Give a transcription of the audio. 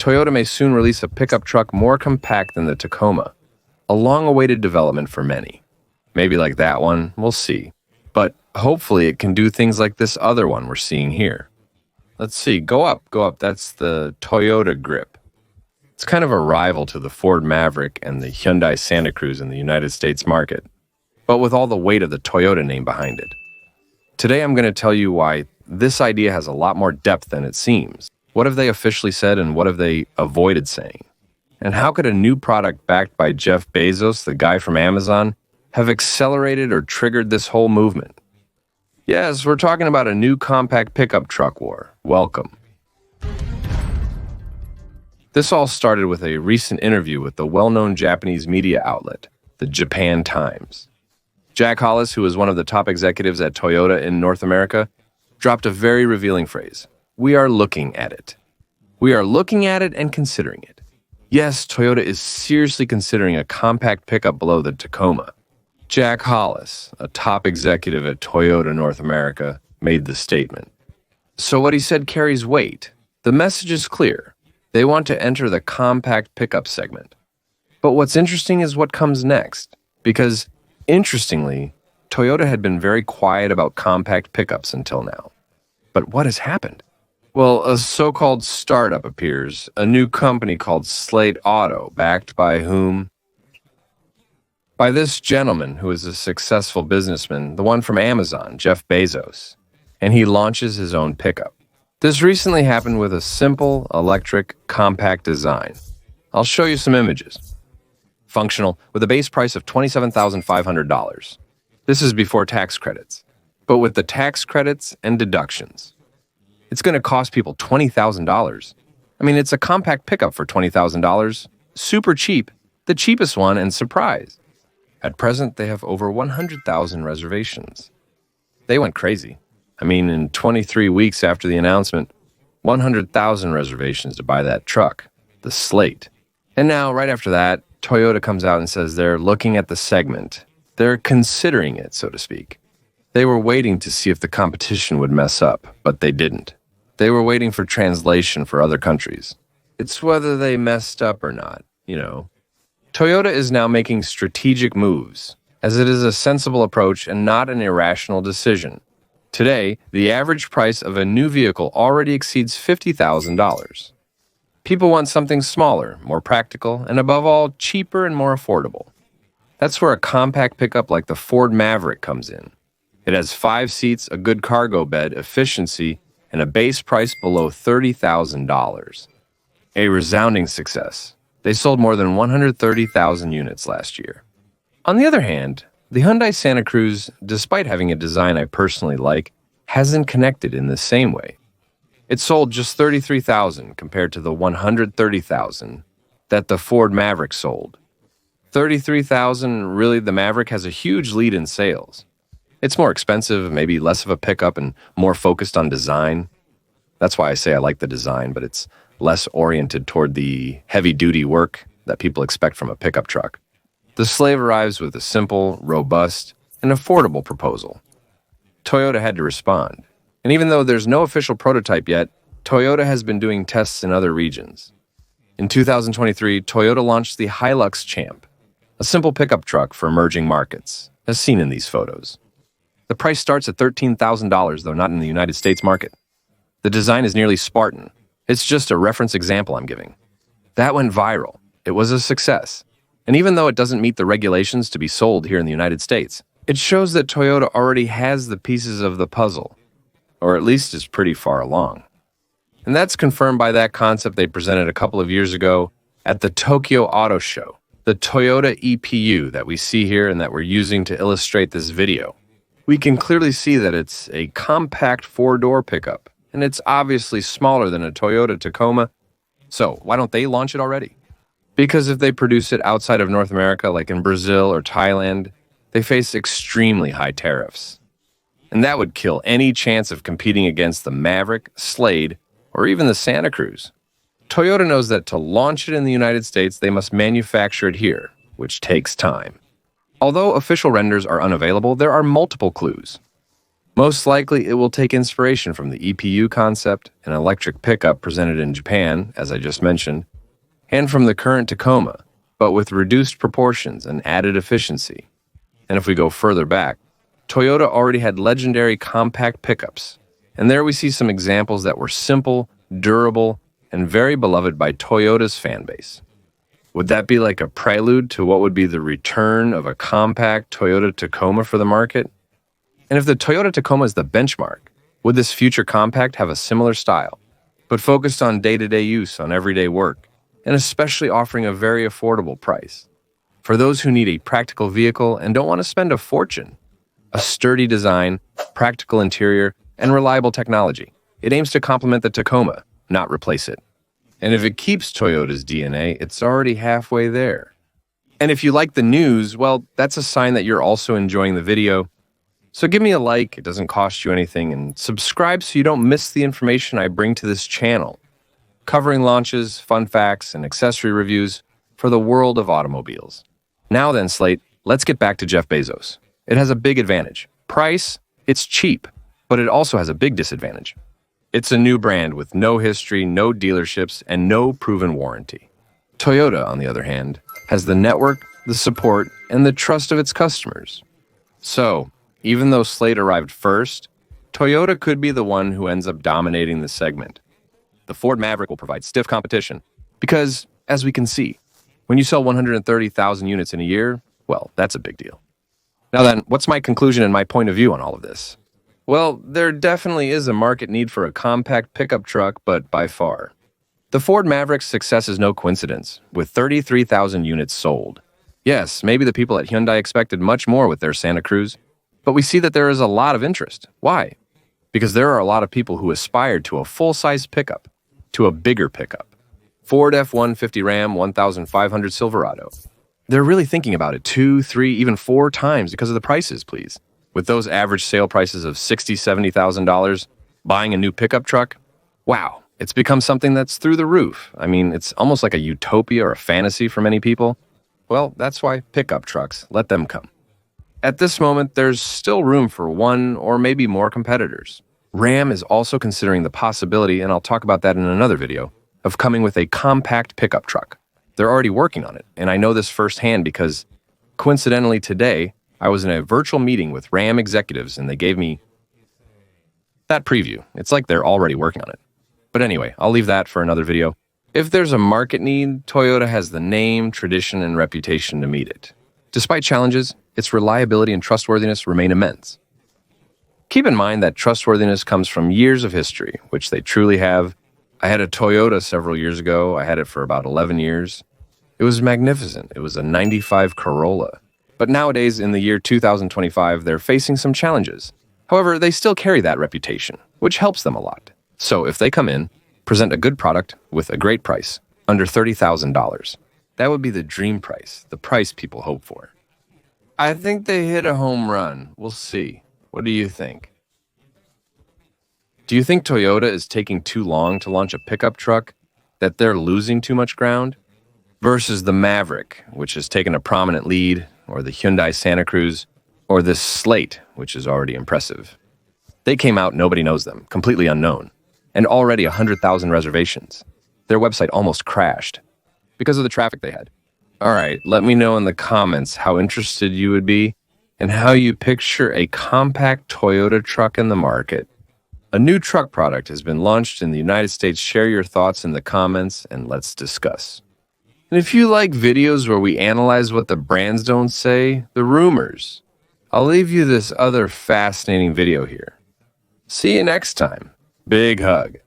Toyota may soon release a pickup truck more compact than the Tacoma, a long-awaited development for many. Maybe like that one, we'll see. But hopefully it can do things like this other one we're seeing here. Let's see, go up. That's the Toyota Grip. It's kind of a rival to the Ford Maverick and the Hyundai Santa Cruz in the United States market, but with all the weight of the Toyota name behind it. Today I'm going to tell you why this idea has a lot more depth than it seems. What have they officially said and what have they avoided saying? And how could a new product backed by Jeff Bezos, the guy from Amazon, have accelerated or triggered this whole movement? Yes, we're talking about a new compact pickup truck war. Welcome. This all started with a recent interview with the well-known Japanese media outlet, the Japan Times. Jack Hollis, who is one of the top executives at Toyota in North America, dropped a very revealing phrase. We are looking at it. We are looking at it and considering it. Yes, Toyota is seriously considering a compact pickup below the Tacoma. Jack Hollis, a top executive at Toyota North America, made the statement. So what he said carries weight. The message is clear. They want to enter the compact pickup segment. But what's interesting is what comes next. Because, interestingly, Toyota had been very quiet about compact pickups until now. But what has happened? Well, a so-called startup appears, a new company called Slate Auto, backed by whom? By this gentleman who is a successful businessman, the one from Amazon, Jeff Bezos. And he launches his own pickup. This recently happened with a simple, electric, compact design. I'll show you some images. Functional, with a base price of $27,500. This is before tax credits. But with the tax credits and deductions, it's going to cost people $20,000. I mean, it's a compact pickup for $20,000. Super cheap, the cheapest one, and surprise. At present, they have over 100,000 reservations. They went crazy. I mean, in 23 weeks after the announcement, 100,000 reservations to buy that truck, the Slate. And now, right after that, Toyota comes out and says they're looking at the segment. They're considering it, so to speak. They were waiting to see if the competition would mess up, but they didn't. They were waiting for translation for other countries. It's whether they messed up or not, you know. Toyota is now making strategic moves, as it is a sensible approach and not an irrational decision. Today, the average price of a new vehicle already exceeds $50,000. People want something smaller, more practical, and above all, cheaper and more affordable. That's where a compact pickup like the Ford Maverick comes in. It has 5 seats, a good cargo bed, efficiency, and a base price below $30,000. A resounding success. They sold more than 130,000 units last year. On the other hand, the Hyundai Santa Cruz, despite having a design I personally like, hasn't connected in the same way. It sold just 33,000 compared to the 130,000 that the Ford Maverick sold. 33,000, really, the Maverick has a huge lead in sales. It's more expensive, maybe less of a pickup, and more focused on design. That's why I say I like the design, but it's less oriented toward the heavy-duty work that people expect from a pickup truck. The Slate arrives with a simple, robust, and affordable proposal. Toyota had to respond. And even though there's no official prototype yet, Toyota has been doing tests in other regions. In 2023, Toyota launched the Hilux Champ, a simple pickup truck for emerging markets, as seen in these photos. The price starts at $13,000, though not in the United States market. The design is nearly Spartan. It's just a reference example I'm giving. That went viral. It was a success. And even though it doesn't meet the regulations to be sold here in the United States, it shows that Toyota already has the pieces of the puzzle, or at least is pretty far along. And that's confirmed by that concept they presented a couple of years ago at the Tokyo Auto Show, the Toyota EPU that we see here and that we're using to illustrate this video. We can clearly see that it's a compact 4-door pickup, and it's obviously smaller than a Toyota Tacoma. So why don't they launch it already? Because if they produce it outside of North America, like in Brazil or Thailand, they face extremely high tariffs. And that would kill any chance of competing against the Maverick, Slate, or even the Santa Cruz. Toyota knows that to launch it in the United States, they must manufacture it here, which takes time. Although official renders are unavailable, there are multiple clues. Most likely, it will take inspiration from the EPU concept, an electric pickup presented in Japan, as I just mentioned, and from the current Tacoma, but with reduced proportions and added efficiency. And if we go further back, Toyota already had legendary compact pickups, and there we see some examples that were simple, durable, and very beloved by Toyota's fan base. Would that be like a prelude to what would be the return of a compact Toyota Tacoma for the market? And if the Toyota Tacoma is the benchmark, would this future compact have a similar style, but focused on day-to-day use on everyday work, and especially offering a very affordable price? For those who need a practical vehicle and don't want to spend a fortune, a sturdy design, practical interior, and reliable technology, it aims to complement the Tacoma, not replace it. And if it keeps Toyota's DNA, it's already halfway there. And if you like the news, well, that's a sign that you're also enjoying the video. So give me a like, it doesn't cost you anything, and subscribe so you don't miss the information I bring to this channel, covering launches, fun facts, and accessory reviews for the world of automobiles. Now then, Slate, let's get back to Jeff Bezos. It has a big advantage. Price, it's cheap, but it also has a big disadvantage. It's a new brand with no history, no dealerships, and no proven warranty. Toyota, on the other hand, has the network, the support, and the trust of its customers. So, even though Slate arrived first, Toyota could be the one who ends up dominating the segment. The Ford Maverick will provide stiff competition because, as we can see, when you sell 130,000 units in a year, well, that's a big deal. Now then, what's my conclusion and my point of view on all of this? Well, there definitely is a market need for a compact pickup truck, but by far. The Ford Maverick's success is no coincidence, with 33,000 units sold. Yes, maybe the people at Hyundai expected much more with their Santa Cruz, but we see that there is a lot of interest. Why? Because there are a lot of people who aspired to a full-size pickup, to a bigger pickup. Ford F-150 Ram 1500 Silverado. They're really thinking about it 2, 3, even 4 times because of the prices, please. With those average sale prices of $60,000, $70,000, buying a new pickup truck, wow, it's become something that's through the roof. I mean, it's almost like a utopia or a fantasy for many people. Well, that's why pickup trucks, let them come. At this moment, there's still room for one or maybe more competitors. Ram is also considering the possibility, and I'll talk about that in another video, of coming with a compact pickup truck. They're already working on it, and I know this firsthand because, coincidentally today, I was in a virtual meeting with Ram executives, and they gave me that preview. It's like they're already working on it. But anyway, I'll leave that for another video. If there's a market need, Toyota has the name, tradition, and reputation to meet it. Despite challenges, its reliability and trustworthiness remain immense. Keep in mind that trustworthiness comes from years of history, which they truly have. I had a Toyota several years ago. I had it for about 11 years. It was magnificent. It was a 95 Corolla. But nowadays, in the year 2025, they're facing some challenges. However, they still carry that reputation, which helps them a lot. So if they come in, present a good product with a great price, under $30,000, that would be the dream price, the price people hope for. I think they hit a home run. We'll see. What do you think? Do you think Toyota is taking too long to launch a pickup truck, that they're losing too much ground? Versus the Maverick, which has taken a prominent lead, or the Hyundai Santa Cruz, or the Slate, which is already impressive. They came out, nobody knows them, completely unknown, and already 100,000 reservations. Their website almost crashed because of the traffic they had. All right, let me know in the comments how interested you would be and how you picture a compact Toyota truck in the market. A new truck product has been launched in the United States. Share your thoughts in the comments and let's discuss. And if you like videos where we analyze what the brands don't say, the rumors, I'll leave you this other fascinating video here. See you next time. Big hug.